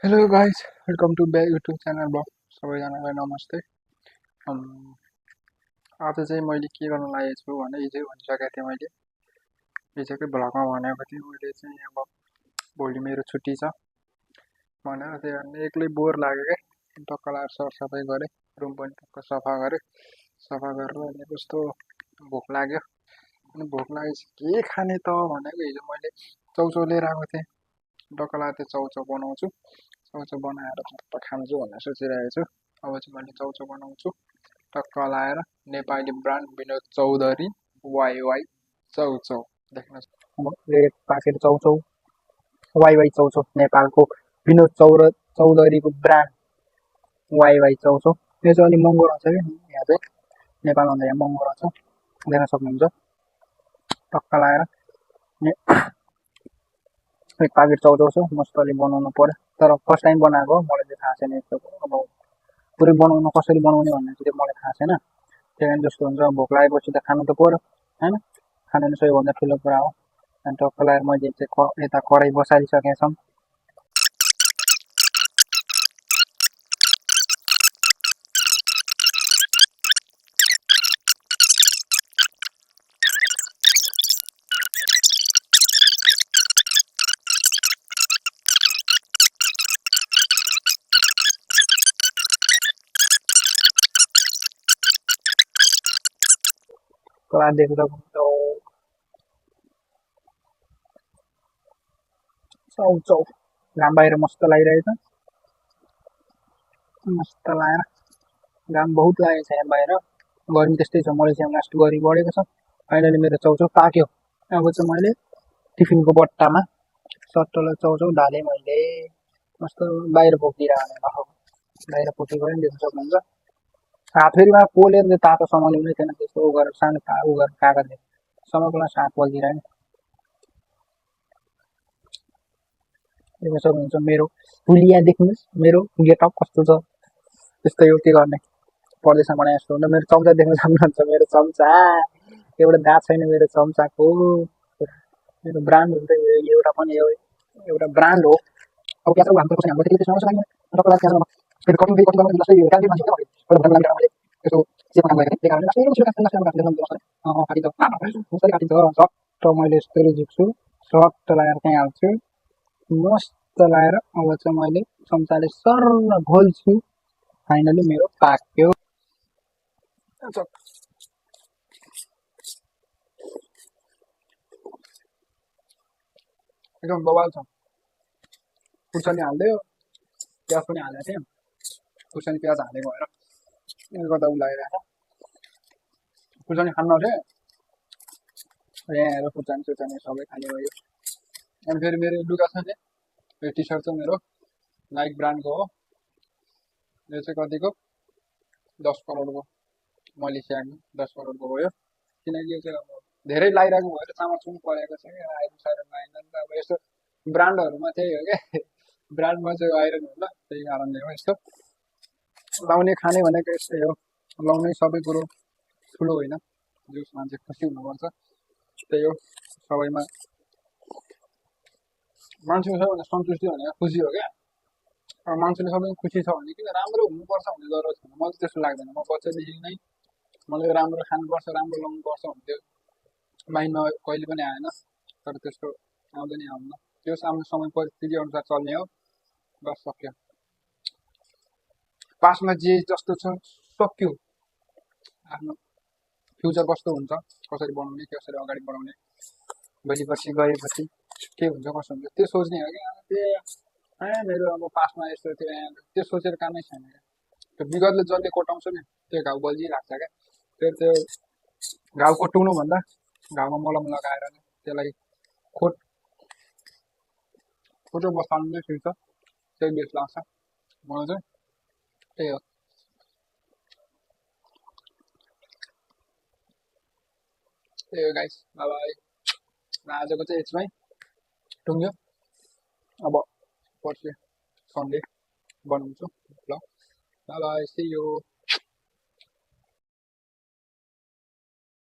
Hello guys, welcome to back YouTube channel blog. सबैजनालाई नमस्ते। अम, आज चाहिँ मैले के गर्न लागेको छु भने हिजो भनिसकेको थिएँ मैले हिजोकै भ्लगमा भनेको थिएँ मैले चाहिँ अब भोलि मेरो छुट्टी छ भनेर। त्यही कारण एक्लै बोर लाग्यो क्या, टक्क लगाएर सरसफाइ गरेँ, रुम पनि टक्क सफा गरेँ। सफा गरेर अनि कस्तो भोक लाग्यो। अनि भोक लागेपछि के खाने त भनेको हिजो मैले चौचौ लिएर आएको थिएँ। टक्क लगाएर त्यो चौचौ बनाउँछु, चौचौ बनाएर टक्क खान्छु भनेर सोचिरहेको छु। अब चाहिँ मैले चौचौ बनाउँछु टक्क लाएर, नेपाली ब्रान्ड विनोद चौधरी वाइ वाइ चौचौ देख्न। पाकेट चौचौ वाइ वाइ चौचौ, नेपालको विनोद चौधरीको ब्रान्ड वाइ वाइ चौचौ। यो चाहिँ अलिक महँगो रहेछ कि यहाँ चाहिँ, नेपालमा त यहाँ महँगो रहेछ, देख्न सक्नुहुन्छ। टक्क लाएर एक पाकेट चौचौ छ, मजाले बनाउनु पर्यो। तर फर्स्ट टाइम बनाएको हो, मलाई चाहिँ थाहा छैन यस्तो। अब पुरै बनाउनु कसरी बनाउने भन्ने चाहिँ मलाई थाहा छैन। त्यही कारण जस्तो हुन्छ, भोक लागेपछि त खानु त पर्यो होइन, खानु नै सबैभन्दा ठुलो कुरा हो। अनि टक्क लगाएर मैले चाहिँ यता कराई बसालिसकेको छौँ। कला देख्न सक्नुहुन्छ चौचौ, घाम बाहिर मस्त लागिरहेछ, मस्त लाएर घाम बहुत लागेको छ यहाँ बाहिर। गर्मी त्यस्तै छ, मलेसियामा लास्ट गर्मी बढेको छ। फाइनली मेरो चौचौ पाक्यो। अब चाहिँ मैले टिफिनको बट्टामा सट्टलाई चौचौ ढालेँ मैले। मस्त बाहिर पोखिरहेको बाहिर पोखेको पनि देख्न सक्नुहुन्छ। हात फेरिमा पोलेर चाहिँ तातो समाउनु थिएन, त्यस्तो उ गरेर सानो उ गरेर कागजले समाउनुको लागि हात पोलिदिरहेँ। देख्न सक्नुहुन्छ मेरो हुलिया, देख्नुहोस् मेरो गेटअप कस्तो छ। त्यस्तै हो, के गर्ने, परदेशमा बनाए जस्तो हुन्छ। मेरो चम्चा देख्न सक्नुहुन्छ, मेरो चम्चा एउटा दाँत छैन मेरो चम्चाको। मेरो ब्रान्ड हुन्छ यो, एउटा पनि एउटा ब्रान्ड हो। अब क्यासको हाम्रो कसैले हाम्रो त्यसमा नसक्ने तपाईँलाई क्यासमा फेरि कटिङ फेरि कटिङ गर्नु जस्तै यो क्यान्टिन मान्छे हो एउटा भन्न लागि मैले यसो सेवा काम गरेँ। त्यही कारणले लास्टै छिटो काट्नु काटिन्छ मजाले काटिन्छ सट्ट मैले यस्तोले झिक्छु, सट्ट लगाएर त्यहीँ हाल्छु, मस्त लगाएर अब चाहिँ मैले चम्चाले सर्र घोल्छु। फाइनली मेरो पाक्यो। एकदम बवाल छ। खुर्सानी हाल्दै प्याज पनि हालेको थिएँ, खुर्सानी प्याज हालेको भएर यसले गर्दा उ लागिरहेको छ। खुर्सानी खानु नथे यहाँ हेरेर खुर्सानी सुर्सानी सबै खाने भयो। अनि फेरि मेरो लुगा छ नि, यो टी सर्ट चाहिँ मेरो नाइक ब्रान्डको हो। यो चाहिँ कतिको 10 करोडको, मलेसियाको 10 करोडको हो यो। किनकि यो चाहिँ अब धेरै लगाइरहेको भएर चामचुम परेको छ कि, आइरन साइरन लगाइन्छ नि त। अब यस्तो ब्रान्डहरूमा त्यही हो क्या, ब्रान्डमा चाहिँ आइरन हुन्छ, त्यही कारणले हो यस्तो। लाउने खाने भनेको यस्तै हो, लाउने सबै कुरो ठुलो होइन, जस मान्छे खुसी हुनुपर्छ, त्यही हो। सबैमा मान्छेको सबैभन्दा सन्तुष्टि भनेको खुसी हो क्या। अब मान्छेले सबै खुसी छ भने किन राम्रो हुनुपर्छ भन्ने जरुरत छैन, मलाई त्यस्तो लाग्दैन। म बच्चादेखि नै मलाई राम्रो खानुपर्छ, राम्रो लाउनुपर्छ भन्थ्यो, माइन्डमा कहिले पनि आएन। तर त्यस्तो आउँदैन आउन, त्यो सामने समय परिस्थिति अनुसार चल्ने हो, बस सक्यो। पास्टमा जे जस्तो छ सक्यो, आफ्नो फ्युचर कस्तो हुन्छ, कसरी बनाउने, कसरी अगाडि बढाउने, भोलि पर्सि गएपछि के हुन्छ कसो हुन्छ त्यो सोच्ने हो क्या। त्यो मेरो अब पास्टमा यस्तो थियो त्यो सोचेर कामै छैन क्या। त्यो विगतले जसले कोटाउँछ नि त्यो घाउ बल्झिरहेको छ क्या। त्यो घाउ कोट्याउनु भन्दा घाउमा मलम लगाएर त्यसलाई खोटो बस्ताल्नु चाहिँ ठिक छ, त्यही बेस्ट लाग्छ मलाई चाहिँ। त्यही हो। त्यही हो गाइस, बाई। आजको चाहिँ यसमै टुङ्ग्यो। अब पर्सि सन्डे बनाउँछु ल। Bye, see you.